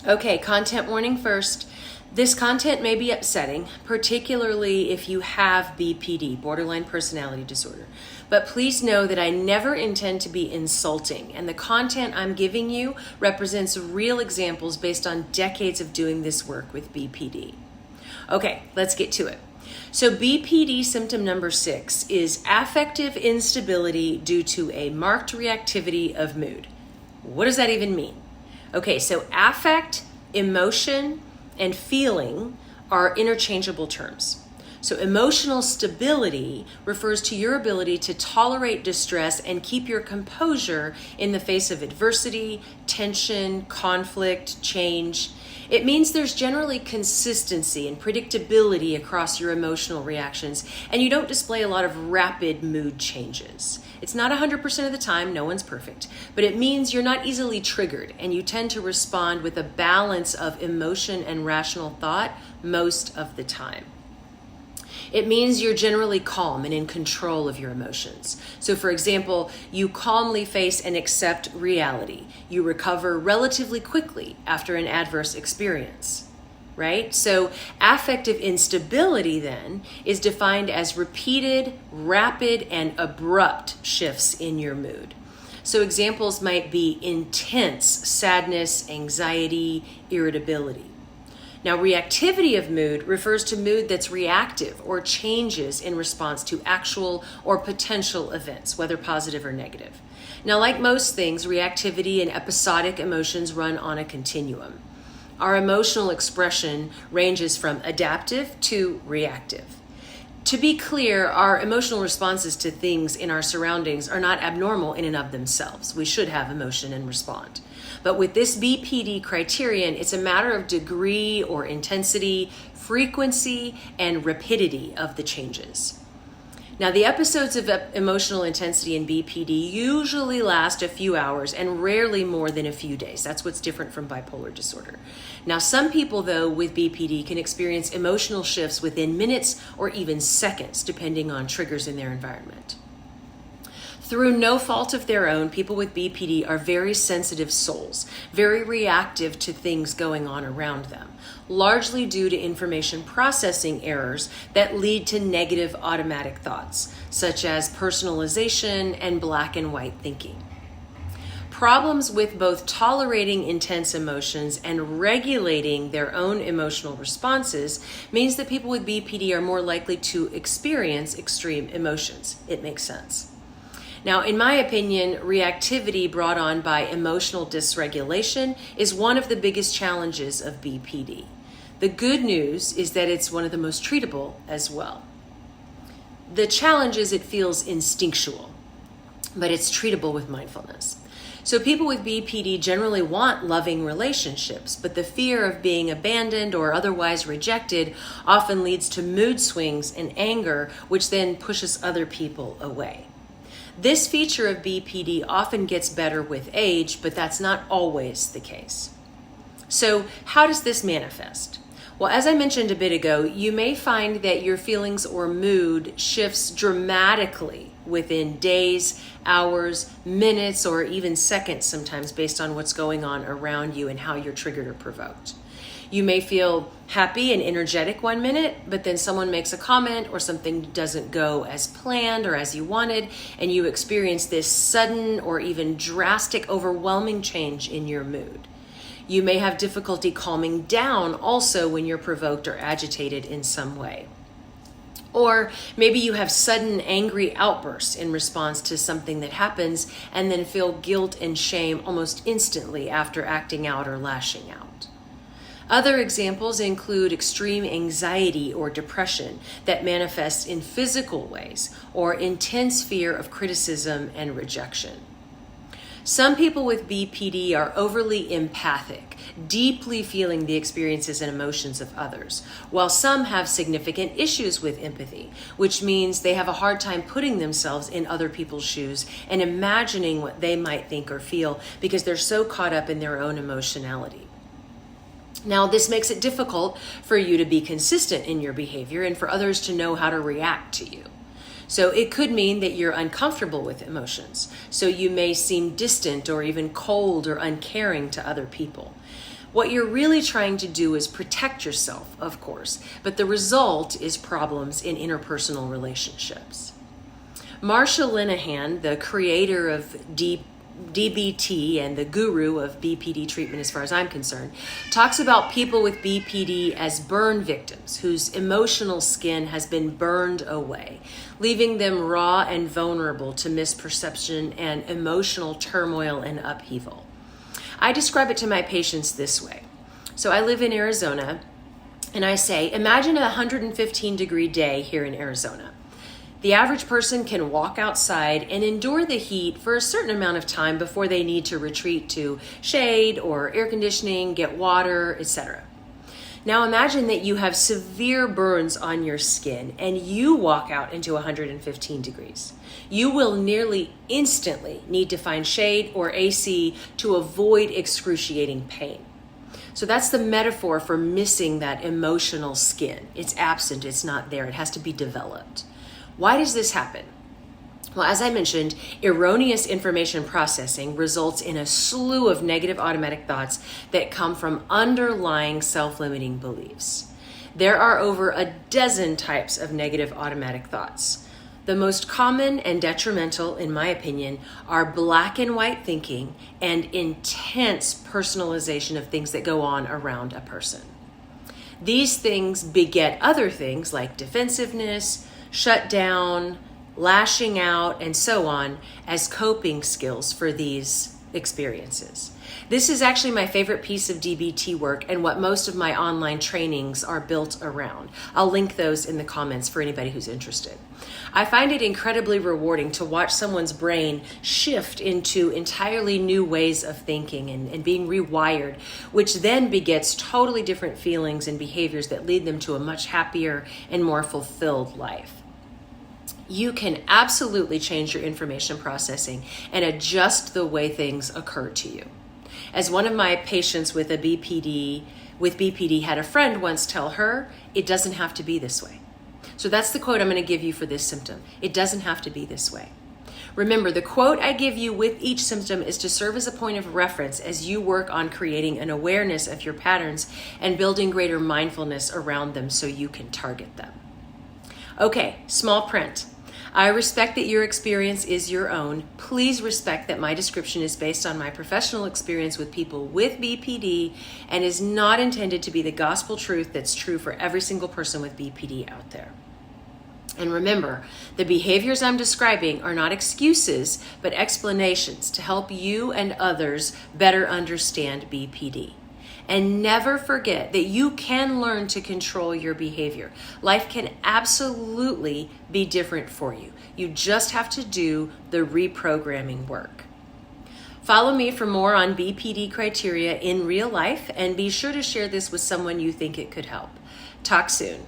Okay, content warning first. This content may be upsetting, particularly if you have BPD, borderline personality disorder. But please know that I never intend to be insulting, and the content I'm giving you represents real examples based on decades of doing this work with BPD. Okay, let's get to it. So BPD symptom number 6 is affective instability due to a marked reactivity of mood. What does that even mean? Okay, so affect, emotion, and feeling are interchangeable terms. So emotional stability refers to your ability to tolerate distress and keep your composure in the face of adversity, tension, conflict, change. It means there's generally consistency and predictability across your emotional reactions, and you don't display a lot of rapid mood changes. It's not 100% of the time, no one's perfect, but it means you're not easily triggered, and you tend to respond with a balance of emotion and rational thought most of the time. It means you're generally calm and in control of your emotions. So for example, you calmly face and accept reality. You recover relatively quickly after an adverse experience, right? So affective instability then is defined as repeated, rapid, and abrupt shifts in your mood. So examples might be intense sadness, anxiety, irritability. Now, reactivity of mood refers to mood that's reactive or changes in response to actual or potential events, whether positive or negative. Now, like most things, reactivity and episodic emotions run on a continuum. Our emotional expression ranges from adaptive to reactive. To be clear, our emotional responses to things in our surroundings are not abnormal in and of themselves. We should have emotion and respond. But with this BPD criterion, it's a matter of degree or intensity, frequency, and rapidity of the changes. Now, the episodes of emotional intensity in BPD usually last a few hours and rarely more than a few days. That's what's different from bipolar disorder. Now, some people, though, with BPD can experience emotional shifts within minutes or even seconds, depending on triggers in their environment. Through no fault of their own, people with BPD are very sensitive souls, very reactive to things going on around them, largely due to information processing errors that lead to negative automatic thoughts, such as personalization and black and white thinking. Problems with both tolerating intense emotions and regulating their own emotional responses means that people with BPD are more likely to experience extreme emotions. It makes sense. Now, in my opinion, reactivity brought on by emotional dysregulation is one of the biggest challenges of BPD. The good news is that it's one of the most treatable as well. The challenge is it feels instinctual, but it's treatable with mindfulness. So people with BPD generally want loving relationships, but the fear of being abandoned or otherwise rejected often leads to mood swings and anger, which then pushes other people away. This feature of BPD often gets better with age, but that's not always the case. So how does this manifest? Well, as I mentioned a bit ago, you may find that your feelings or mood shifts dramatically within days, hours, minutes, or even seconds sometimes based on what's going on around you and how you're triggered or provoked. You may feel happy and energetic one minute, but then someone makes a comment or something doesn't go as planned or as you wanted, and you experience this sudden or even drastic, overwhelming change in your mood. You may have difficulty calming down also when you're provoked or agitated in some way. Or maybe you have sudden angry outbursts in response to something that happens and then feel guilt and shame almost instantly after acting out or lashing out. Other examples include extreme anxiety or depression that manifests in physical ways or intense fear of criticism and rejection. Some people with BPD are overly empathic, deeply feeling the experiences and emotions of others, while some have significant issues with empathy, which means they have a hard time putting themselves in other people's shoes and imagining what they might think or feel because they're so caught up in their own emotionality. Now, this makes it difficult for you to be consistent in your behavior and for others to know how to react to you. So it could mean that you're uncomfortable with emotions. So you may seem distant or even cold or uncaring to other people. What you're really trying to do is protect yourself, of course, but the result is problems in interpersonal relationships. Marsha Linehan, the creator of DBT and the guru of BPD treatment as far as I'm concerned, talks about people with BPD as burn victims whose emotional skin has been burned away, leaving them raw and vulnerable to misperception and emotional turmoil and upheaval. I describe it to my patients this way. So I live in Arizona, and I say, imagine a 115-degree day here in Arizona. The average person can walk outside and endure the heat for a certain amount of time before they need to retreat to shade or air conditioning, get water, etc. Now imagine that you have severe burns on your skin and you walk out into 115 degrees. You will nearly instantly need to find shade or AC to avoid excruciating pain. So that's the metaphor for missing that emotional skin. It's absent, it's not there, it has to be developed. Why does this happen? Well, as I mentioned, erroneous information processing results in a slew of negative automatic thoughts that come from underlying self-limiting beliefs. There are over a dozen types of negative automatic thoughts. The most common and detrimental, in my opinion, are black and white thinking and intense personalization of things that go on around a person. These things beget other things like defensiveness, shut down, lashing out, and so on as coping skills for these experiences. This is actually my favorite piece of DBT work and what most of my online trainings are built around. I'll link those in the comments for anybody who's interested. I find it incredibly rewarding to watch someone's brain shift into entirely new ways of thinking and being rewired, which then begets totally different feelings and behaviors that lead them to a much happier and more fulfilled life. You can absolutely change your information processing and adjust the way things occur to you. As one of my patients with BPD had a friend once tell her, it doesn't have to be this way. So that's the quote I'm going to give you for this symptom. It doesn't have to be this way. Remember, the quote I give you with each symptom is to serve as a point of reference as you work on creating an awareness of your patterns and building greater mindfulness around them so you can target them. Okay, small print. I respect that your experience is your own. Please respect that my description is based on my professional experience with people with BPD and is not intended to be the gospel truth that's true for every single person with BPD out there. And remember, the behaviors I'm describing are not excuses, but explanations to help you and others better understand BPD. And never forget that you can learn to control your behavior. Life can absolutely be different for you. You just have to do the reprogramming work. Follow me for more on BPD criteria in real life, and be sure to share this with someone you think it could help. Talk soon.